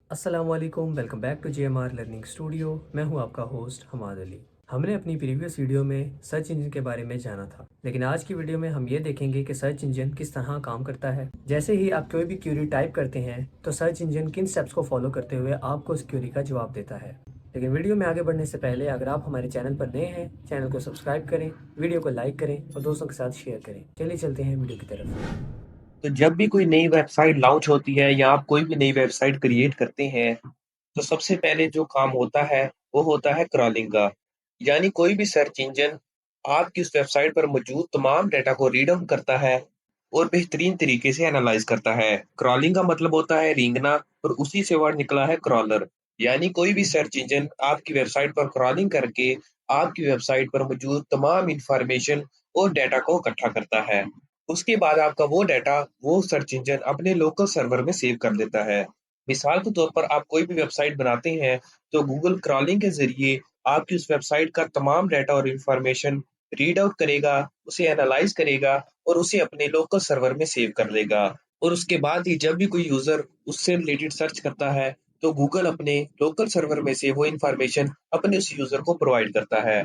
अस्सलामुअलैकुम, welcome back to JMR learning studio. मैं हूं आपका होस्ट हमाद अली। हमने अपनी प्रीवियस वीडियो में सर्च इंजन के बारे में जाना था, लेकिन आज की वीडियो में हम ये देखेंगे कि सर्च इंजन किस तरह काम करता है। जैसे ही आप कोई भी क्यूरी टाइप करते हैं तो सर्च इंजन किन स्टेप्स को फॉलो करते हुए आपको उस क्यूरी का जवाब देता है। लेकिन वीडियो में आगे बढ़ने से पहले अगर आप हमारे चैनल पर नए हैं, चैनल को सब्सक्राइब करें, वीडियो को लाइक करें और दोस्तों के साथ शेयर करें। चलिए चलते हैं वीडियो की तरफ। तो जब भी कोई नई वेबसाइट लॉन्च होती है या आप कोई भी नई वेबसाइट क्रिएट करते हैं, तो सबसे पहले जो काम होता है, वो होता है क्रॉलिंग का। यानी कोई भी सर्च इंजन आपकी उस वेबसाइट पर मौजूद तमाम डेटा को रीड आउट करता है और बेहतरीन तरीके से एनालाइज करता है। क्रॉलिंग का मतलब होता है रेंगना और उसी से वर्ड निकला है क्रॉलर। यानी कोई भी सर्च इंजन आपकी वेबसाइट पर क्रॉलिंग करके आपकी वेबसाइट पर मौजूद तमाम इंफॉर्मेशन और डेटा को इकट्ठा करता है। उसके बाद आपका वो डेटा वो सर्च इंजन अपने लोकल सर्वर में सेव कर लेता है। मिसाल के तौर पर आप कोई भी वेबसाइट बनाते हैं, तो गूगल क्रॉलिंग के ज़रिए आपकी उस वेबसाइट का तमाम डेटा और इंफॉर्मेशन रीड आउट करेगा, उसे एनालाइज़ करेगा और उसे अपने लोकल सर्वर में सेव कर लेगा। और उसके बाद ही जब भी कोई यूज़र उससे रिलेटेड सर्च करता है, तो गूगल अपने लोकल सर्वर में से वो इंफॉर्मेशन अपने उस यूज़र को प्रोवाइड करता है।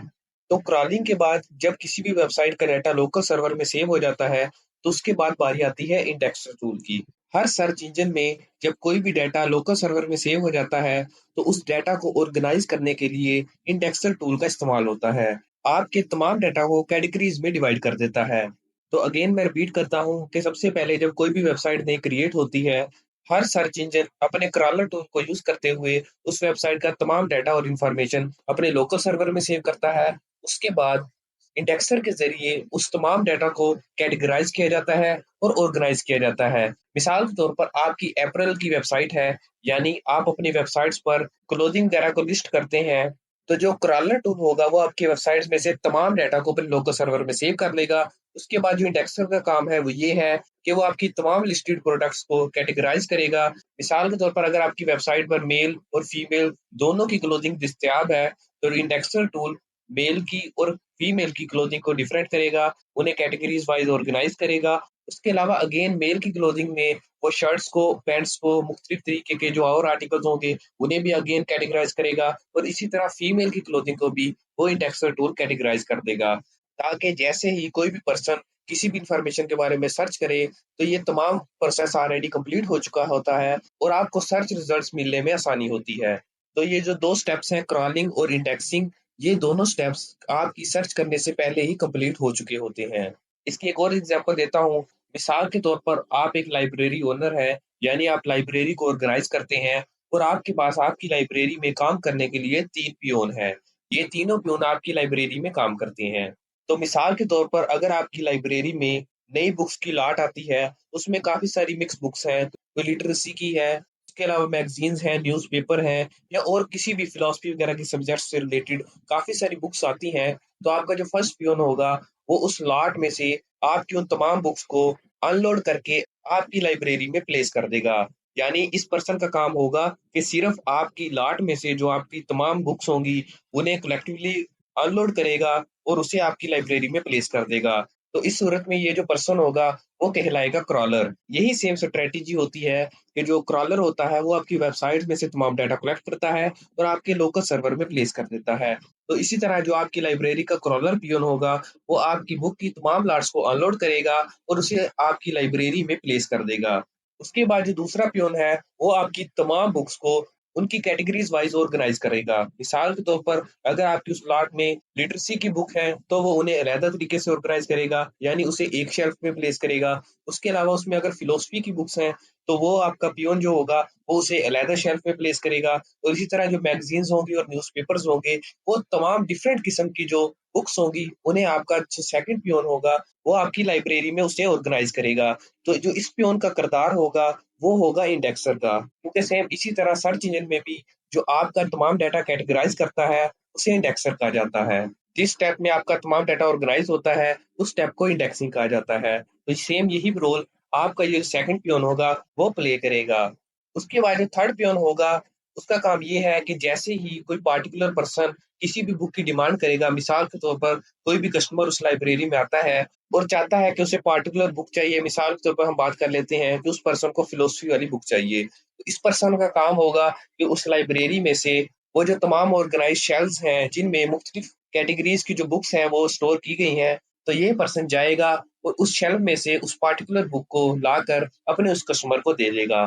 तो क्रॉलिंग के बाद जब किसी भी वेबसाइट का डेटा लोकल सर्वर में सेव हो जाता है, तो उसके बाद बारी आती है इंडेक्सर टूल की। हर सर्च इंजन में जब कोई भी डेटा लोकल सर्वर में सेव हो जाता है, तो उस डेटा को ऑर्गेनाइज करने के लिए इंडेक्सर टूल का इस्तेमाल होता है। आपके तमाम डेटा को कैटेगरीज में डिवाइड कर देता है। तो अगेन मैं रिपीट करता हूँ कि सबसे पहले जब कोई भी वेबसाइट नई क्रिएट होती है, हर सर्च इंजन अपने क्रॉलर टूल को यूज करते हुए उस वेबसाइट का तमाम डेटा और इंफॉर्मेशन अपने लोकल सर्वर में सेव करता है। उसके बाद इंडेक्सर के ज़रिए उस तमाम डेटा को कैटेगराइज़ किया जाता है और ऑर्गेनाइज़ किया जाता है। मिसाल के तौर पर आपकी अपैरेल की वेबसाइट है, यानी आप अपनी वेबसाइट्स पर क्लोथिंग वगैरह को लिस्ट करते हैं, तो जो क्रॉलर टूल होगा वो आपकी वेबसाइट्स में से तमाम डेटा को अपने लोकल सर्वर में सेव कर लेगा। उसके बाद जो इंडेक्सर का काम है वो ये है कि वो आपकी तमाम लिस्टेड प्रोडक्ट्स को कैटेगराइज़ करेगा। मिसाल के तौर पर अगर आपकी वेबसाइट पर मेल और फीमेल दोनों की क्लोथिंग दस्तयाब है, तो इंडेक्सर टूल मेल की और फीमेल की क्लोथिंग को डिफरेंट करेगा, उन्हें कैटेगरीज वाइज ऑर्गेनाइज करेगा। उसके अलावा अगेन मेल की क्लोथिंग में वो शर्ट्स को, पैंट्स को, मुख्तलिफ तरीके के जो और आर्टिकल्स होंगे, उन्हें भी अगेन कैटेगराइज करेगा और इसी तरह फीमेल की क्लोथिंग को भी वो इंडेक्सर टूल कैटेगराइज कर देगा। ताकि जैसे ही कोई भी पर्सन किसी भी इंफॉर्मेशन के बारे में सर्च करे, तो ये तमाम प्रोसेस ऑलरेडी कंप्लीट हो चुका होता है और आपको सर्च रिजल्ट्स मिलने में आसानी होती है। तो ये जो 2 स्टेप्स हैं क्रॉलिंग और इंडेक्सिंग, ये दोनों स्टेप्स आपकी सर्च करने से पहले ही कंप्लीट हो चुके होते हैं। इसकी एक और एग्जांपल देता हूँ। मिसाल के तौर पर आप एक लाइब्रेरी ओनर हैं, यानी आप लाइब्रेरी को ऑर्गेनाइज करते हैं और आपके पास आपकी लाइब्रेरी में काम करने के लिए 3 पियोन हैं। ये तीनों पियोन आपकी लाइब्रेरी में काम करते हैं। तो मिसाल के तौर पर अगर आपकी लाइब्रेरी में नई बुक्स की लॉट आती है, उसमें काफ़ी सारी मिक्स बुक्स हैं, कोई लिटरेसी की है, उसके अलावा मैगज़ीन्स हैं, न्यूज़पेपर हैं या और किसी भी फिलॉसफी वगैरह के सब्जेक्ट से रिलेटेड काफ़ी सारी बुक्स आती हैं, तो आपका जो फर्स्ट पियोन होगा, वो उस लॉट में से आपकी उन तमाम बुक्स को अनलोड करके आपकी लाइब्रेरी में प्लेस कर देगा। यानी इस पर्सन का काम होगा कि सिर्फ़ आपकी लॉट में से जो आपकी तमाम बुक्स होंगी, उन्हें कलेक्टिवली अनलोड करेगा और उसे आपकी लाइब्रेरी में प्लेस कर देगा। तो इस सूरत में ये जो पर्सन होगा, वो कहलाएगा क्रॉलर। यही सेम स्ट्रैटेजी होती है कि जो क्रॉलर होता है, वो आपकी वेबसाइट में से तमाम डाटा कलेक्ट करता है और आपके लोकल सर्वर में प्लेस कर देता है। तो इसी तरह जो आपकी लाइब्रेरी का क्रॉलर पियोन होगा, वो आपकी बुक की तमाम लॉट्स को अनलोड करेगा और उसे आपकी लाइब्रेरी में प्लेस कर देगा। उसके बाद जो दूसरा पियोन है, वो आपकी तमाम बुक्स को उनकी कैटेगरीज़ वाइज़ ऑर्गनाइज़ करेगा। मिसाल के तौर पर अगर आपकी उस लॉट में लिटरेसी की बुक है, तो वो उन्हें अलहदा तरीके से ऑर्गनाइज़ करेगा, यानी उसे एक शेल्फ में प्लेस करेगा। उसके अलावा उसमें अगर फिलॉसफी की बुक्स हैं, तो वो आपका पियोन जो होगा, वो उसे अलहदा शेल्फ में प्लेस करेगा और इसी तरह जो मैगज़ीन्स होंगी और न्यूज़पेपर्स होंगे, वो तमाम डिफरेंट किस्म की जो बुक्स होंगी, उन्हें आपका जो सेकंड पियोन होगा, वो आपकी लाइब्रेरी में उसे ऑर्गनाइज़ करेगा। तो जो इस पियोन का किरदार होगा, वो होगा इंडेक्सर का। क्योंकि सेम इसी तरह सर्च इंजन में भी जो आपका तमाम डाटा कैटेगराइज़ करता है, उसे इंडेक्सर कहा जाता है। जिस स्टेप में आपका तमाम डाटा ऑर्गनाइज़ होता है, उस स्टेप को इंडेक्सिंग कहा जाता है। तो सेम यही रोल आपका ये सेकंड पियोन होगा, वो प्ले करेगा। उसके बाद जो थर्ड पियोन होगा, उसका काम ये है कि जैसे ही कोई पार्टिकुलर पर्सन किसी भी बुक की डिमांड करेगा, मिसाल के तौर पर कोई भी कस्टमर उस लाइब्रेरी में आता है और चाहता है कि उसे पार्टिकुलर बुक चाहिए, मिसाल के तौर पर हम बात कर लेते हैं कि उस पर्सन को फिलोसफी वाली बुक चाहिए। तो इस पर्सन का काम होगा कि उस लाइब्रेरी में से वो जो तमाम ऑर्गेनाइज़ शेल्व्स हैं, जिनमें मुख्तलिफ कैटेगरीज़ की जो बुक्स हैं वो स्टोर की गई हैं, तो ये पर्सन जाएगा और उस शेल्फ में से उस पार्टिकुलर बुक को लाकर अपने उस कस्टमर को दे देगा।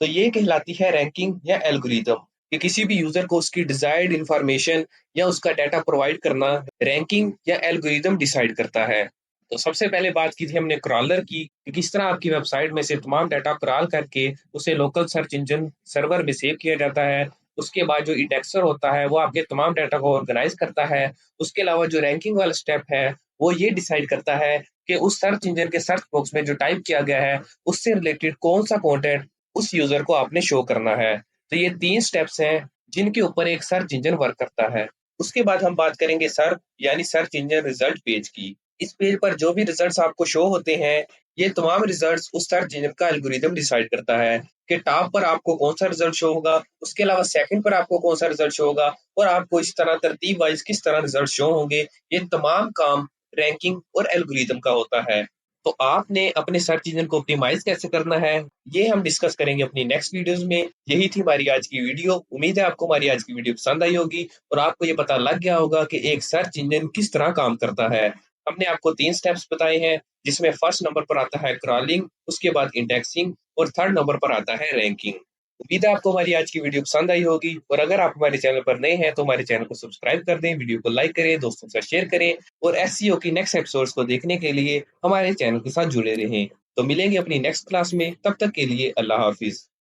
तो ये कहलाती है रैंकिंग या एल्गोरिदम, कि किसी भी यूजर को उसकी डिजायर्ड इंफॉर्मेशन या उसका डाटा प्रोवाइड करना रैंकिंग या एल्गोरिदम डिसाइड करता है। तो सबसे पहले बात की थी हमने क्रॉलर की, कि किस तरह आपकी वेबसाइट में से तमाम डाटा क्रॉल करके उसे लोकल सर्च इंजन सर्वर में सेव किया जाता है। उसके बाद जो इंडेक्सर होता है वो आपके तमाम डाटा को ऑर्गेनाइज करता है। उसके अलावा जो रैंकिंग वाला स्टेप है वो ये डिसाइड करता है कि उस सर्च इंजन के सर्च बॉक्स में जो टाइप किया गया है उससे रिलेटेड कौन सा कंटेंट उस यूजर को आपने शो करना है। तो ये 3 स्टेप्स हैं जिनके ऊपर एक सर्च इंजन वर्क करता है। उसके बाद हम बात करेंगे सर्च यानी सर्च इंजन रिजल्ट पेज की। इस पेज पर जो भी रिजल्ट्स आपको शो होते हैं, ये तमाम रिजल्ट्स उस सर्च इंजन का एल्गोरिदम डिसाइड करता है कि टॉप पर आपको कौन सा रिजल्ट शो होगा, उसके अलावा सेकंड पर आपको कौन सा रिजल्ट शो होगा और आपको इस तरह तरतीब वाइज किस तरह रिजल्ट शो होंगे। ये तमाम काम रैंकिंग और एल्गोरिदम का होता है। तो आपने अपने सर्च इंजन को ऑप्टिमाइज कैसे करना है, ये हम डिस्कस करेंगे अपनी नेक्स्ट वीडियोस में। यही थी हमारी आज की वीडियो। उम्मीद है आपको हमारी आज की वीडियो पसंद आई होगी और आपको ये पता लग गया होगा कि एक सर्च इंजन किस तरह काम करता है। हमने आपको 3 स्टेप्स बताए हैं, जिसमें फर्स्ट नंबर पर आता है क्रॉलिंग, उसके बाद इंडेक्सिंग और थर्ड नंबर पर आता है रैंकिंग। उम्मीद है आपको हमारी आज की वीडियो पसंद आई होगी और अगर आप हमारे चैनल पर नए हैं तो हमारे चैनल को सब्सक्राइब कर दें, वीडियो को लाइक करें, दोस्तों के साथ शेयर करें और एसईओ की नेक्स्ट एपिसोड्स को देखने के लिए हमारे चैनल के साथ जुड़े रहें। तो मिलेंगे अपनी नेक्स्ट क्लास में, तब तक के लिए अल्लाह हाफिज।